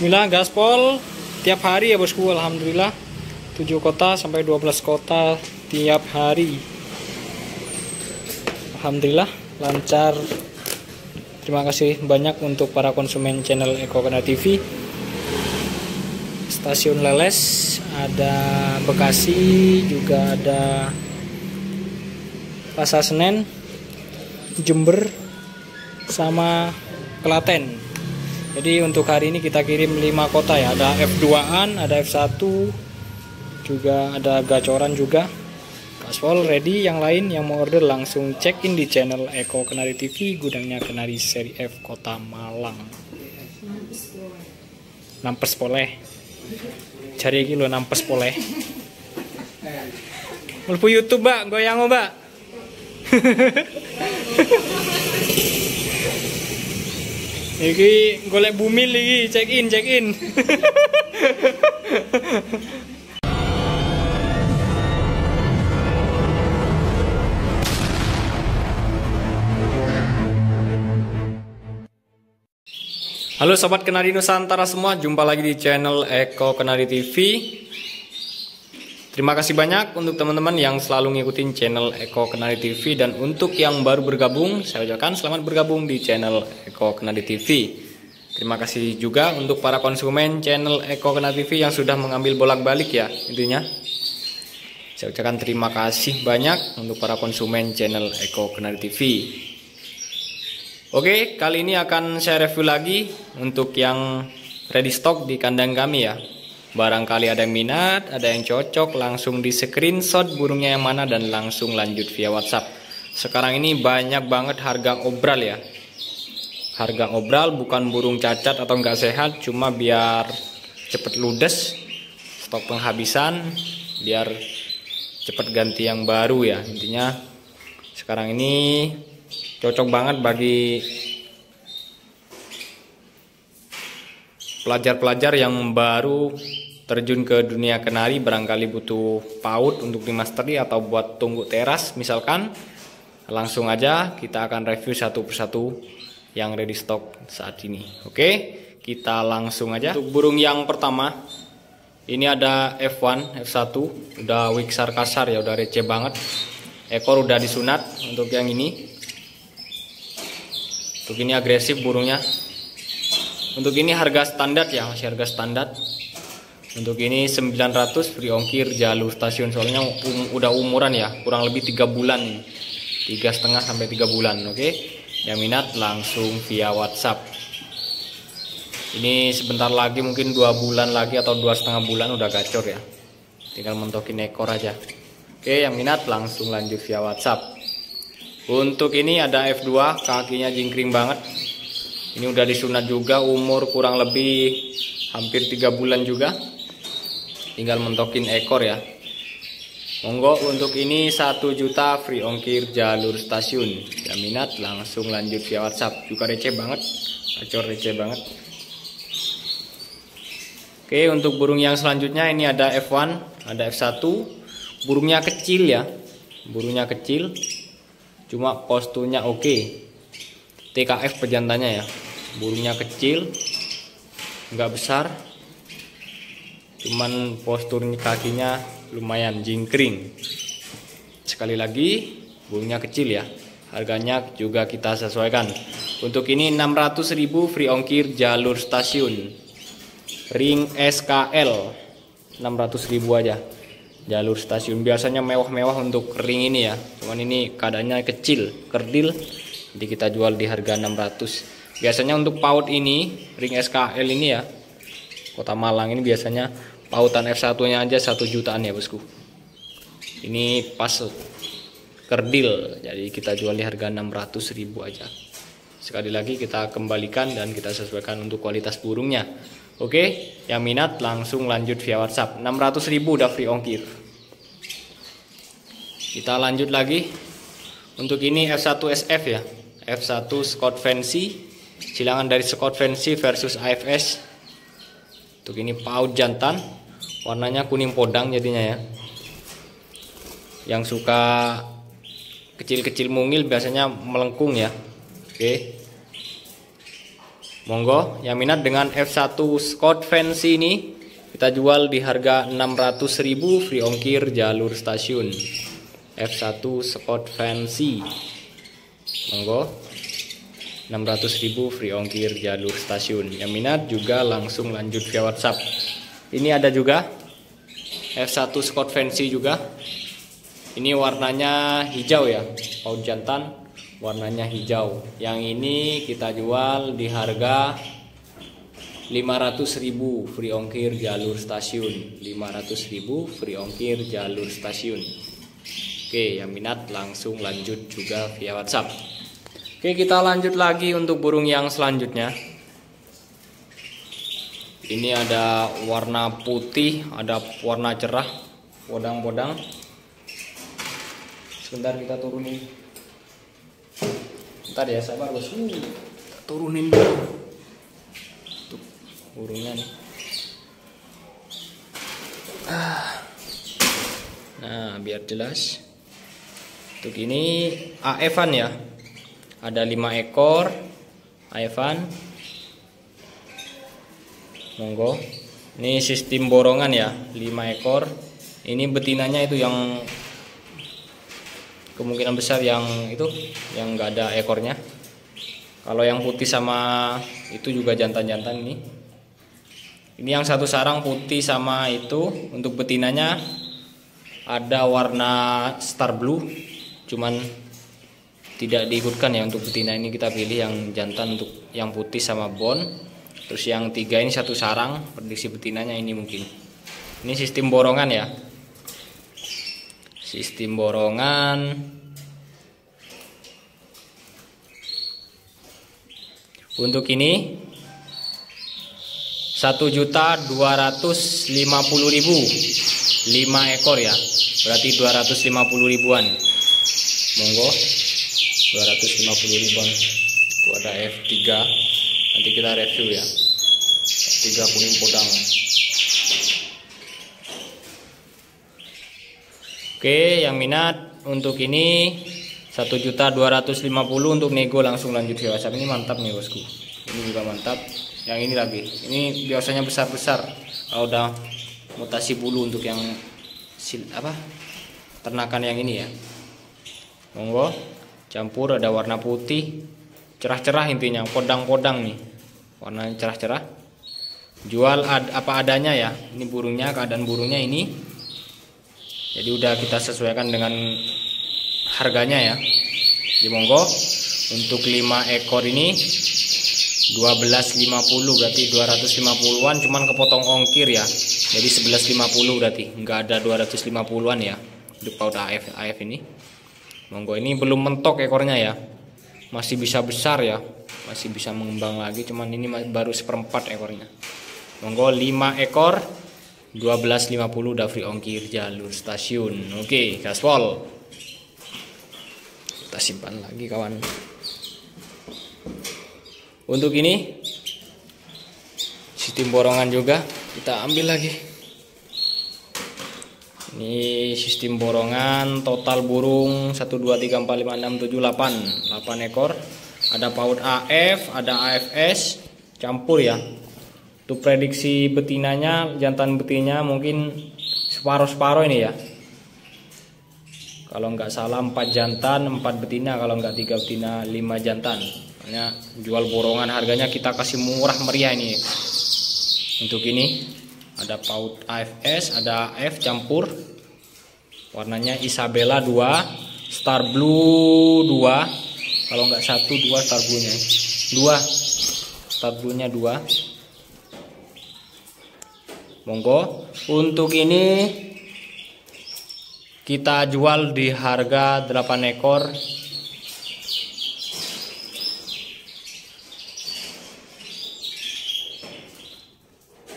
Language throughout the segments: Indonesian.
Bismillah, gaspol tiap hari ya bosku. Alhamdulillah 7 kota sampai 12 kota tiap hari. Alhamdulillah lancar. Terima kasih banyak untuk para konsumen channel Eko Kenari TV. Stasiun Leles, ada Bekasi, juga ada Pasar Senen, Jember, sama Klaten. Jadi untuk hari ini kita kirim 5 kota ya. Ada F2-an, ada F1, juga ada gacoran juga. Gaspol ready. Yang lain yang mau order langsung check in di channel Eko Kenari TV, gudangnya Kenari seri F Kota Malang. Nampes poleh. Cari kilo nampes poleh. Melpu YouTube, Mbak. Goyang, Mbak. Iki golek bumil iki, check in. Halo sobat Kenari Nusantara semua, jumpa lagi di channel Eko Kenari TV. Terima kasih banyak untuk teman-teman yang selalu ngikutin channel Eko Kenari TV, dan untuk yang baru bergabung, saya ucapkan selamat bergabung di channel Eko Kenari TV. Terima kasih juga untuk para konsumen channel Eko Kenari TV yang sudah mengambil bolak-balik ya, intinya. Saya ucapkan terima kasih banyak untuk para konsumen channel Eko Kenari TV. Oke, kali ini akan saya review lagi untuk yang ready stock di kandang kami ya. Barangkali ada yang minat, ada yang cocok, langsung di screenshot burungnya yang mana dan langsung lanjut via WhatsApp. Sekarang ini banyak banget harga obral ya. Harga obral, bukan burung cacat atau nggak sehat, cuma biar cepet ludes, stok penghabisan, biar cepet ganti yang baru ya. Intinya sekarang ini cocok banget bagi pelajar-pelajar yang baru terjun ke dunia kenari, barangkali butuh PAUD untuk dimasteri atau buat tunggu teras misalkan. Langsung aja kita akan review satu persatu yang ready stock saat ini. Oke, kita langsung aja. Untuk burung yang pertama, ini ada F1, F1, udah wiksar kasar ya, udah receh banget. Ekor udah disunat untuk yang ini. Untuk ini agresif burungnya. Untuk ini harga standar ya, masih harga standar. Untuk ini 900 free ongkir jalur stasiun, soalnya udah umuran ya, kurang lebih 3 bulan, 3,5 sampai 3 bulan. Oke, yang minat langsung via WhatsApp. Ini sebentar lagi, mungkin 2 bulan lagi atau 2,5 bulan udah gacor ya, tinggal mentokin ekor aja. Oke, yang minat langsung lanjut via WhatsApp. Untuk ini ada F2, kakinya jingkring banget. Ini udah disunat juga, umur kurang lebih hampir 3 bulan juga. Tinggal mentokin ekor ya. Monggo, untuk ini 1 juta free ongkir jalur stasiun. Yang minat langsung lanjut via WhatsApp. Juga receh banget, acor receh banget. Oke, untuk burung yang selanjutnya ini ada F1, ada F1. Burungnya kecil ya, burungnya kecil, cuma posturnya oke. TKF pejantannya ya, burungnya kecil, nggak besar, cuman posturnya kakinya lumayan jingkring. Sekali lagi, burungnya kecil ya, harganya juga kita sesuaikan. Untuk ini 600.000 free ongkir jalur stasiun, ring SKL 600.000 aja jalur stasiun. Biasanya mewah-mewah untuk ring ini ya, cuman ini keadaannya kecil, kerdil, jadi kita jual di harga 600. Biasanya untuk PAUD ini, ring SKL ini ya, Kota Malang ini biasanya pautan F1 nya aja 1 jutaan ya bosku. Ini pas kerdil, jadi kita jual di harga 600.000 aja. Sekali lagi kita kembalikan dan kita sesuaikan untuk kualitas burungnya. Oke, yang minat langsung lanjut via WhatsApp. 600.000 udah free ongkir. Kita lanjut lagi. Untuk ini F1 SF ya, F1 Scott Fancy, silangan dari Scott Fancy versus AFS. Untuk ini PAUD jantan, warnanya kuning podang jadinya ya. Yang suka kecil-kecil mungil biasanya melengkung ya. Oke. Monggo yang minat dengan F1 Scott Fancy ini kita jual di harga 600.000 free ongkir jalur stasiun. F1 Scott Fancy. Monggo 600.000 free ongkir jalur stasiun. Yang minat juga langsung lanjut via WhatsApp. Ini ada juga F1 Scott Fancy juga. Ini warnanya hijau ya, paut jantan warnanya hijau. Yang ini kita jual di harga 500.000 free ongkir jalur stasiun. 500.000 free ongkir jalur stasiun. Oke, yang minat langsung lanjut juga via WhatsApp. Oke, kita lanjut lagi untuk burung yang selanjutnya. Ini ada warna putih, ada warna cerah, podang-podang. Sebentar kita turunin. Bentar ya, sabar bos. Kita turunin dulu. Tuh, burungnya nih. Nah, biar jelas. Untuk ini AF-an ya. Ada 5 ekor AF-an. Monggo. Ini sistem borongan ya, 5 ekor. Ini betinanya itu yang kemungkinan besar yang nggak ada ekornya. Kalau yang putih sama itu juga jantan-jantan ini. Ini yang satu sarang putih sama itu. Untuk betinanya ada warna star blue, cuman tidak diikutkan ya. Untuk betina ini kita pilih yang jantan untuk yang putih sama bone. Terus yang 3 ini satu sarang, prediksi betinanya ini mungkin. Ini sistem borongan ya. Sistem borongan. Untuk ini 1.250.000, 5 ekor ya. Berarti 250 ribuan. Monggo 250 ribuan. Itu ada F3. Nanti kita review ya. F3 kuning podang. Oke, yang minat untuk ini 1.250.000 untuk nego langsung lanjut via WhatsApp. Ini mantap nih bosku. Ini juga mantap. Yang ini lagi. Ini biasanya besar-besar. Kalau udah mutasi bulu untuk yang ternakan yang ini ya. Monggo. Campur ada warna putih. Cerah-cerah intinya, podang-podang nih. Warnanya cerah-cerah. Jual apa adanya ya. Ini burungnya, keadaan burungnya ini. Jadi udah kita sesuaikan dengan harganya ya. Jadi monggo untuk 5 ekor ini 12.50, berarti 250-an, cuman kepotong ongkir ya. Jadi 11.50 berarti, nggak ada 250-an ya untuk paut AF ini. Monggo, ini belum mentok ekornya ya. Masih bisa besar ya. Masih bisa mengembang lagi, cuman ini baru 1/4 ekornya. Monggo 5 ekor 12.50 udah free ongkir jalur stasiun. Oke, gaspol. Kita simpan lagi kawan. Untuk ini sistem borongan juga kita ambil lagi. Ini sistem borongan, total burung 1 2 3 4 5 6 7 8 ekor. Ada paut AF, ada AFS campur ya. Untuk prediksi betinanya, jantan betinanya mungkin separuh-separuh ini ya. Kalau nggak salah 4 jantan, 4 betina. Kalau nggak 3 betina, 5 jantan. Makanya jual borongan harganya kita kasih murah meriah ini. Untuk ini ada paut AFS, ada AF campur. Warnanya Isabella 2, Star Blue 2. Kalau nggak 1, 2 Star Blue-nya. 2 Star Blue-nya 2. Monggo, untuk ini kita jual di harga 8 ekor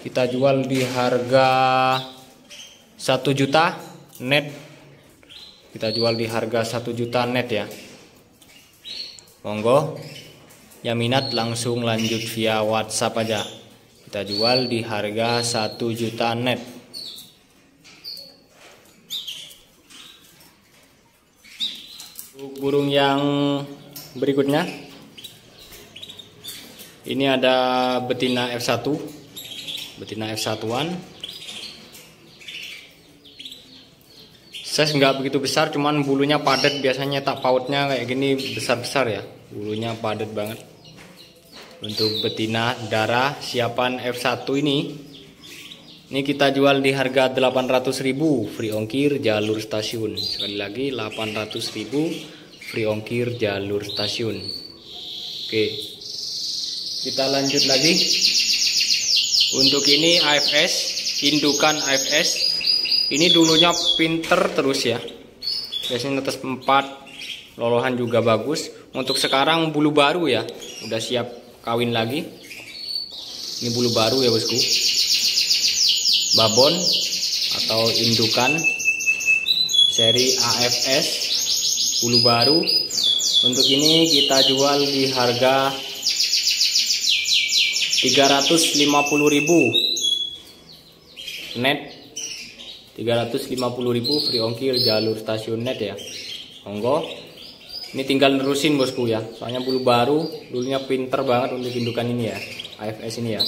kita jual di harga 1 juta net. Kita jual di harga 1 juta net ya. Monggo, yang minat langsung lanjut via WhatsApp aja. Kita jual di harga 1 juta net. Burung yang berikutnya Ini ada betina F1, betina F1-an. Size nggak begitu besar, cuman bulunya padat. Biasanya tak pautnya kayak gini besar-besar ya, bulunya padat banget. Untuk betina darah siapan F1 ini kita jual di harga 800.000 free ongkir jalur stasiun. Sekali lagi 800.000 free ongkir jalur stasiun. Oke, kita lanjut lagi. Untuk ini AFS, indukan AFS. Ini dulunya pinter terus ya, biasanya netes 4, lolohan juga bagus. Untuk sekarang bulu baru ya, udah siap kawin lagi. Ini bulu baru ya bosku, babon atau indukan seri AFS, bulu baru. Untuk ini kita jual di harga 350.000 net, 350.000 free ongkir jalur stasiun net ya. Monggo, ini tinggal nerusin bosku ya, soalnya bulu baru, dulunya pinter banget untuk indukan ini ya, AFS ini ya.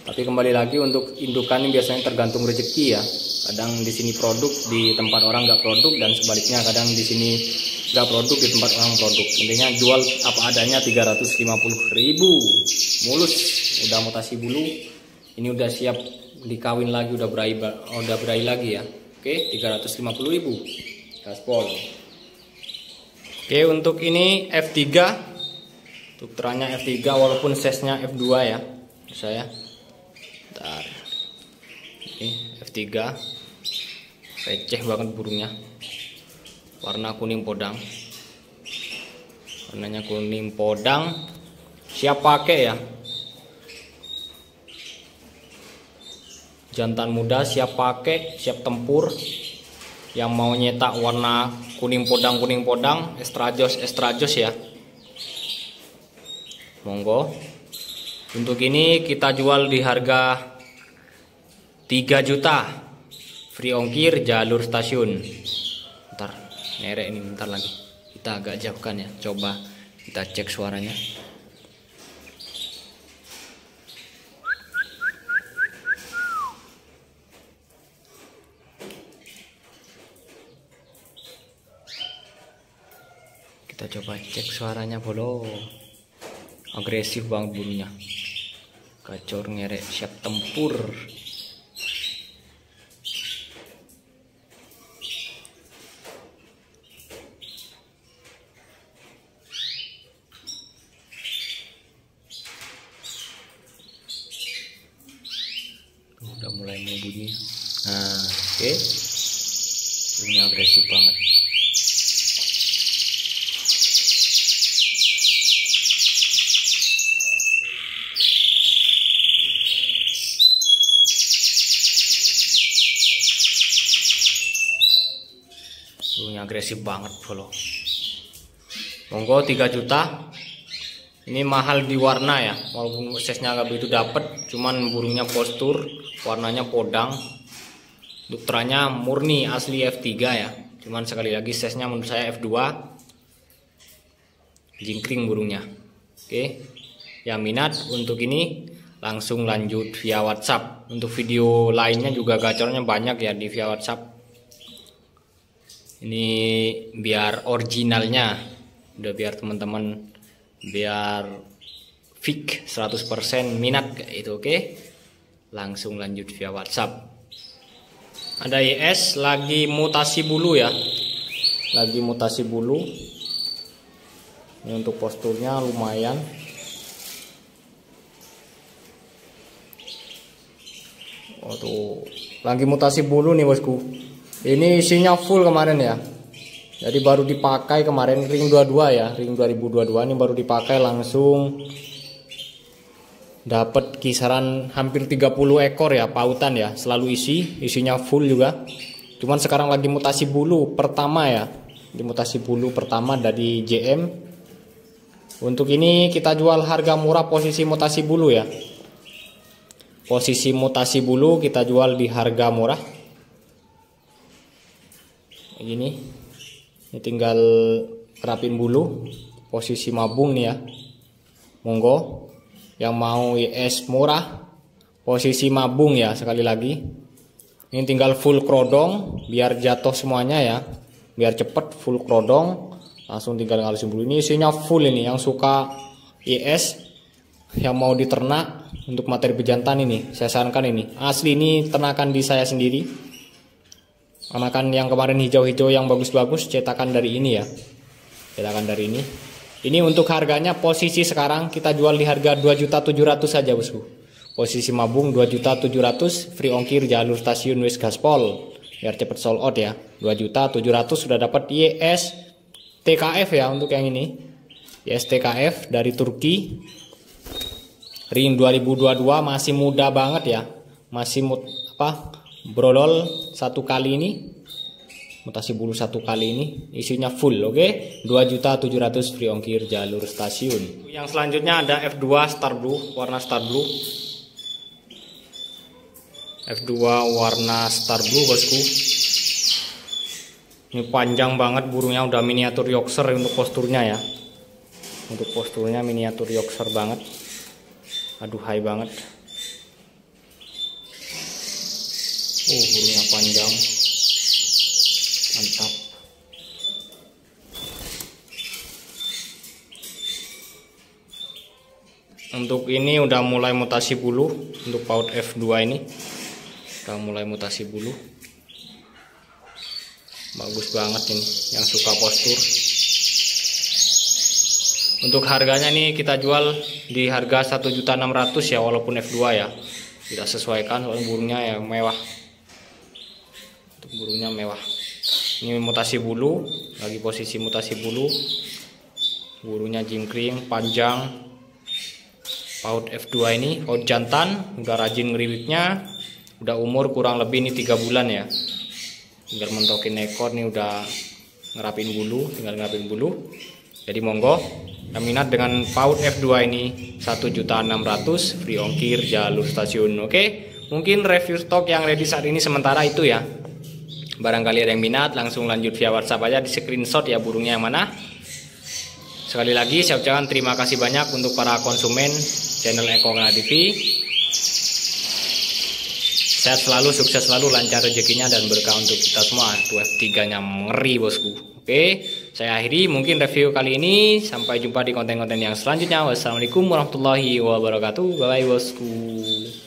Tapi kembali lagi untuk indukan ini biasanya tergantung rezeki ya. Kadang di sini produk, di tempat orang nggak produk, dan sebaliknya kadang di sini nggak produk, di tempat orang produk. Intinya jual apa adanya 350.000 mulus. Udah mutasi bulu, ini udah siap dikawin lagi, udah berai lagi ya. Oke, 350.000 gaspol. Oke, untuk ini F3, untuk teranya F3 walaupun size-nya F2 ya saya. Bentar. Ini F3, receh banget burungnya, warna kuning podang, warnanya kuning podang, siap pakai ya. Jantan muda siap pakai, siap tempur. Yang mau nyetak warna kuning podang, estrajos ya. Monggo. Untuk ini kita jual di harga 3 juta free ongkir jalur stasiun. Bentar, nerek ini bentar lagi. Kita agak jauhkan ya. Coba kita cek suaranya. Kita coba cek suaranya bolo. Agresif banget bulunya. Gacor ngerek siap tempur. Udah mulai mau bunyi. Nah, oke. Bulunya agresif banget. Bulunya agresif banget bolo. Monggo 3 juta. Ini mahal di warna ya, walaupun size-nya agak begitu dapet, cuman burungnya postur, warnanya podang. Untuk teranya murni asli F3 ya. Cuman sekali lagi size-nya menurut saya F2. Jingkring burungnya. Oke. Yang minat untuk ini langsung lanjut via WhatsApp. Untuk video lainnya juga gacornya banyak ya di via WhatsApp. Ini biar originalnya, udah biar teman-teman biar fix 100% minat itu. Oke. Langsung lanjut via WhatsApp. Ada IS lagi mutasi bulu ya. Lagi mutasi bulu. Ini untuk posturnya lumayan. Oh tuh, lagi mutasi bulu nih bosku. Ini isinya full kemarin ya. Jadi baru dipakai kemarin ring 22 ya, ring 2022 ini baru dipakai langsung dapat kisaran hampir 30 ekor ya pautan ya, selalu isinya full juga. Cuman sekarang lagi mutasi bulu pertama ya. Di mutasi bulu pertama dari JM. Untuk ini kita jual harga murah posisi mutasi bulu ya. Posisi mutasi bulu kita jual di harga murah. Ini tinggal rapin bulu, posisi mabung nih ya. Monggo. yang mau IS murah, posisi mabung ya sekali lagi. Ini tinggal full krodong biar jatuh semuanya ya, biar cepet full krodong, langsung tinggal ngalusin bulu. Ini isinya full ini, yang suka IS, yang mau diternak untuk materi pejantan ini, saya sarankan ini. Asli ini ternakan di saya sendiri. Anakan yang kemarin hijau-hijau yang bagus-bagus cetakan dari ini ya, cetakan dari ini. Ini untuk harganya posisi sekarang kita jual di harga 2.700.000 saja bosku. Posisi mabung 2.700.000, free ongkir jalur stasiun wis gaspol. Biar cepet sold out ya. 2.700.000 sudah dapat YS TKF ya untuk yang ini. YS TKF dari Turki. Ring 2022 masih muda banget ya. Masih brodol satu kali ini. Mutasi bulu satu kali ini isinya full, oke? 2.700.000 free ongkir jalur stasiun. Yang selanjutnya ada F2 Star Blue, warna Star Blue. F2 warna Star Blue bosku. Ini panjang banget burungnya, udah miniatur Yorkshire untuk posturnya ya. Untuk posturnya miniatur Yorkshire banget. Aduhai banget. Burungnya panjang. Mantap. Untuk ini udah mulai mutasi bulu. Untuk paut F2 ini udah mulai mutasi bulu. Bagus banget ini, yang suka postur. Untuk harganya nih kita jual di harga 1.600.000 ya, walaupun F2 ya. Kita sesuaikan, soalnya burungnya ya mewah. Untuk burungnya mewah. Ini mutasi bulu, lagi posisi mutasi bulu. Bulunya jingkring, panjang. Paut F2 ini, paut jantan, udah rajin ngeriwiknya. Udah umur kurang lebih ini 3 bulan ya. Tinggal mentokin ekor nih, udah ngerapin bulu, tinggal ngerapin bulu. Jadi monggo, yang minat dengan paut F2 ini 1.600.000 free ongkir jalur stasiun. Oke, mungkin review stok yang ready saat ini sementara itu ya. Barangkali ada yang minat, langsung lanjut via WhatsApp aja, di screenshot ya burungnya yang mana. Sekali lagi saya ucapkan terima kasih banyak untuk para konsumen channel Eko Ngana TV. Sehat selalu, sukses selalu, lancar rezekinya dan berkah untuk kita semua. Tuh F3-nya ngeri bosku. Oke, saya akhiri mungkin review kali ini. Sampai jumpa di konten-konten yang selanjutnya. Wassalamualaikum warahmatullahi wabarakatuh. Bye bye bosku.